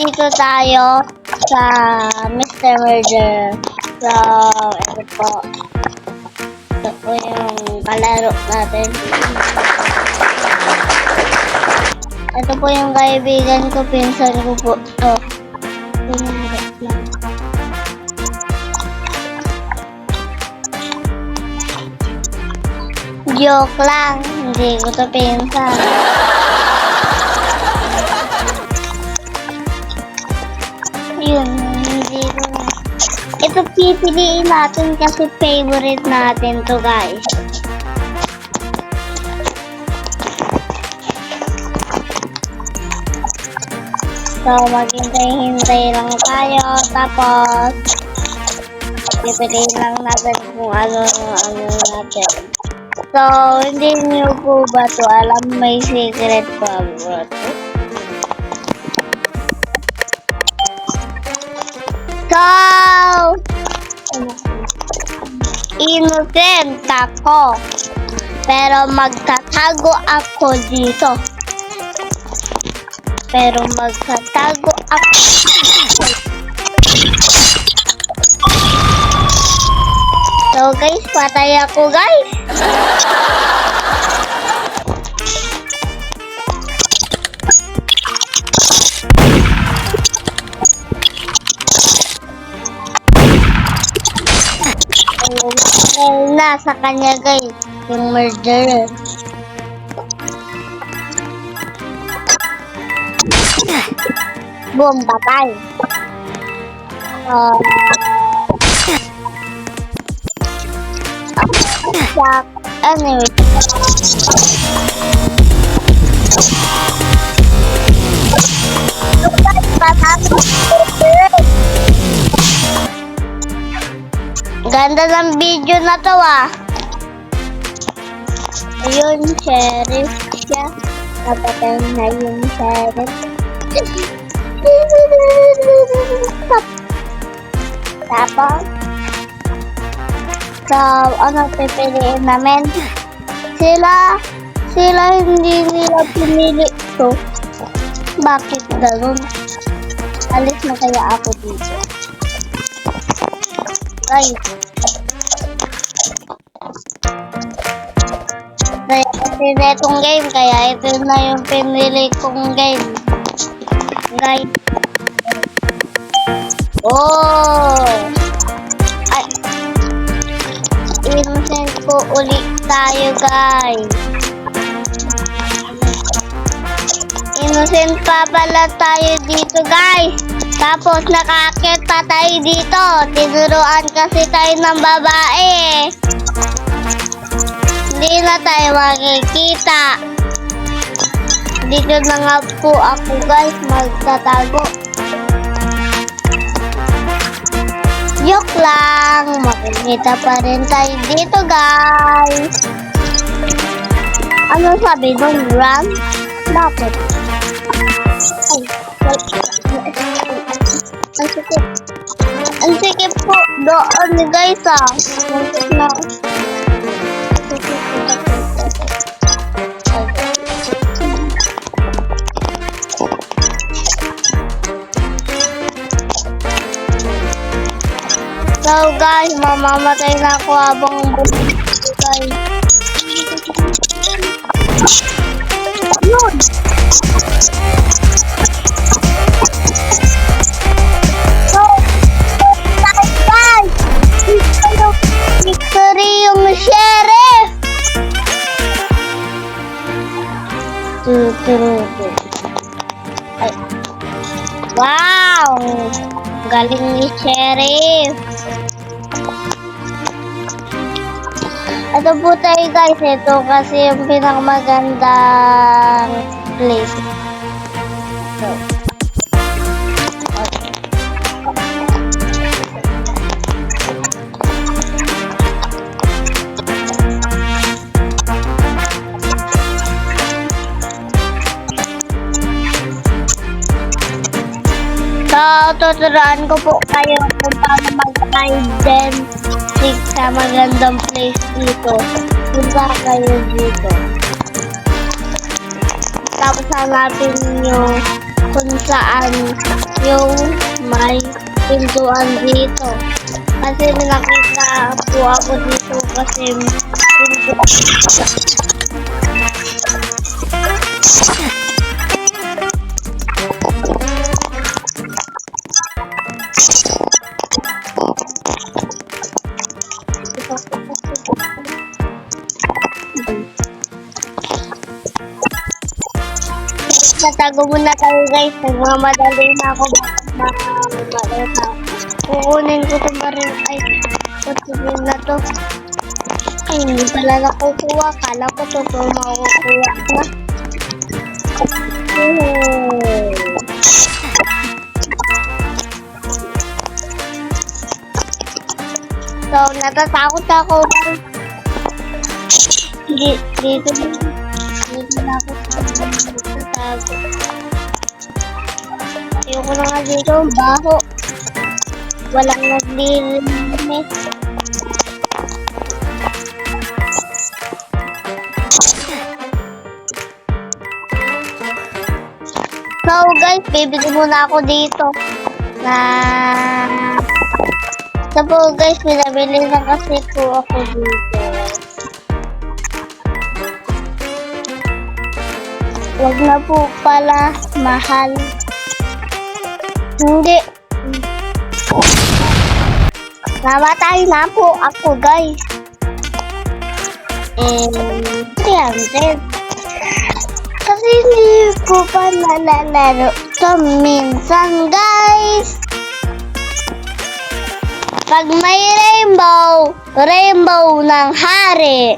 dito tayo sa Mr. Murder. So, ito po. Ito po yung kalaro natin. Ito po yung kaibigan ko, pinsan ko po. Ito. Joke lang, hindi ko to pinsan. Yun, hindi ko. Ito pipiliin natin kasi favorite natin to, guys. So, maghintay-hintay lang tayo. Tapos, pipiliin lang natin kung ano natin. So, hindi niyo po ba to alam may secret pa ba to? So, innocent ako. Pero magtatago ako dito. So guys, patay ako guys. Nasa kanya guys, yung murderer. Boom, patay. Anyway. Ganda ng video na to ah. Ayun, sheriff siya. Napatay na yung sheriff. Tapos, so, ano pipiliin namin? Sila hindi nila pinili to. Bakit ganun? Alis na kaya ako dito. Ay. Kasi na itong game, kaya ito na yung pinili kong game. Guys. Oh! Ay. Innocent po ulit tayo, guys. Innocent pa pala tayo dito, guys. Tapos nakakit pa tayo dito. Tinuruan kasi tayo ng babae. Hindi na tayo makikita. Dito na nga po ako, guys, magtatago. Joke lang. Makikita pa rin tayo dito, guys. Ano sabi nung run? Bakit? Ay, ang sikip po doon, guys, ah. Muntik na. So, guys, mamamatay na ako habang buhay, guys. Yun! Victory yung sheriff! Ay. Wow! Galing ni sheriff! Ito po tayo guys, ito kasi yung pinakamagandang place. So, tuturuan ko po kayo kung paano mag-identify sa magandang place dito. Punta kayo dito. Tapos hanapin nyo kung saan yung may pintuan dito. Kasi nakita po ako dito kasi pintuan. Tatago muna tayo guys. Nagmamadali na ako. Kukunin ko ito baril. Ay, patuloy na to. Ay, hindi pala nakukuha. Kala ko ito makukuha na. So, natatakot ako. Dito na ako tago. Ayoko na nga dito, baho. Walang naglilinis. So guys, bibili muna ako dito. So po guys, pinabili na kasi po ako dito. Wag na po pala mahal. Hindi. Namatay na po ako guys. 300. Kasi hindi ko pa nalalaro ito minsan guys. Pag may rainbow ng hari.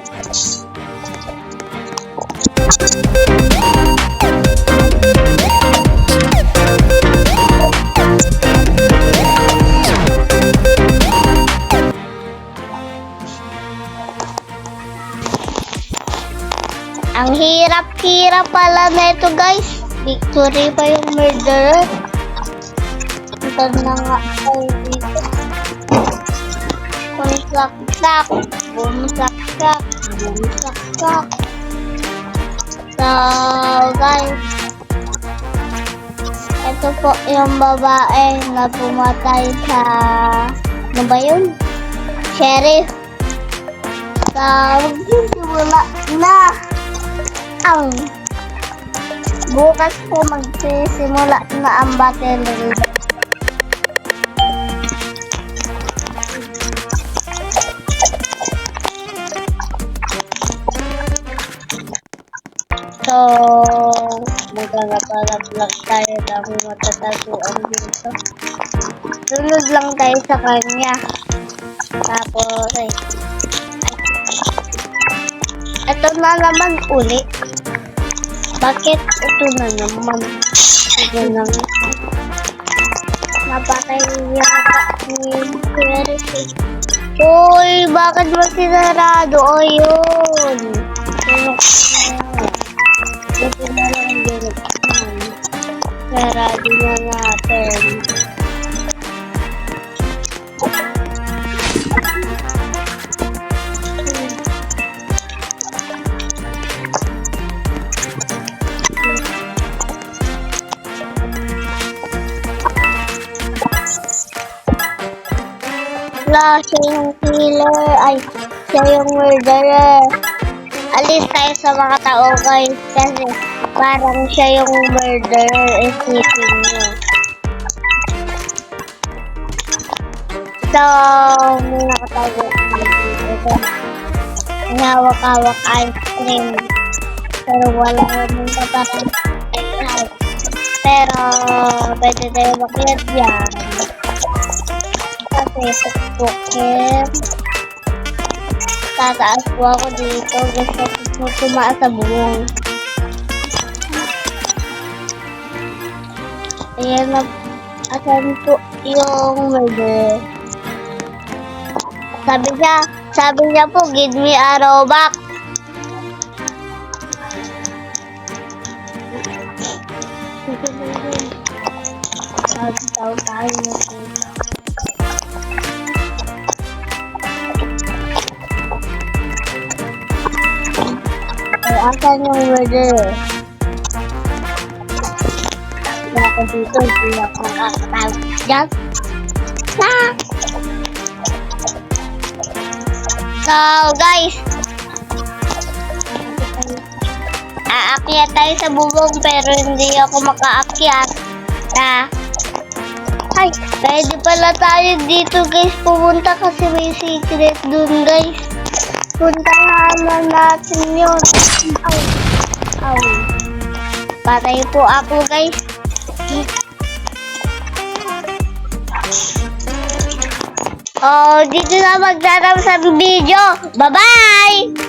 Ang hirap pala na ito guys. Victory pa yung murderer. Ito na nga tayo dito. Bumsaksak. Bumsaksak. Bumsaksak. So guys, ito po yung babae na pumatay sa ano ba yun? Sheriff. So magsisimula na ang bukas po magsisimula na ang battle royale. So, magkakapalag tayo dahil matataguan dito. Sunod lang tayo sa kanya. Tapos, ito na naman uli. Bakit ito na naman? Ito na naman. Napatay yata ni Perry. Uy, bakit mo sinarado? O yun. Ito na lang din. Sarado na natin. Siya yung killer. Ay, siya yung murderer. Alis tayo sa mga tao guys. Kasi parang siya yung murderer. Isipin nyo. So, may nakatago dito. Hawak-hawak ice cream. Pero wala naman ka parang pero pwede tayo makilat yan. Kasi tuktukin. Tataas po ako dito. Gusto ko tumaas sa buong. Ayan na. Asan po yung murder? Sabi niya po, give me a robot. Tayo na po. Asan yung murder? Hindi ako dito, hindi ako makakatawag dyan. Na! So, guys, aakyat tayo sa bubong pero hindi ako makaakyat. Ay, pwede pala tayo dito guys pumunta kasi may secret dun guys. Puntahan natin yun. Aw. Patay po ako guys. Oh, dito na magtatapos sa video. Bye-bye!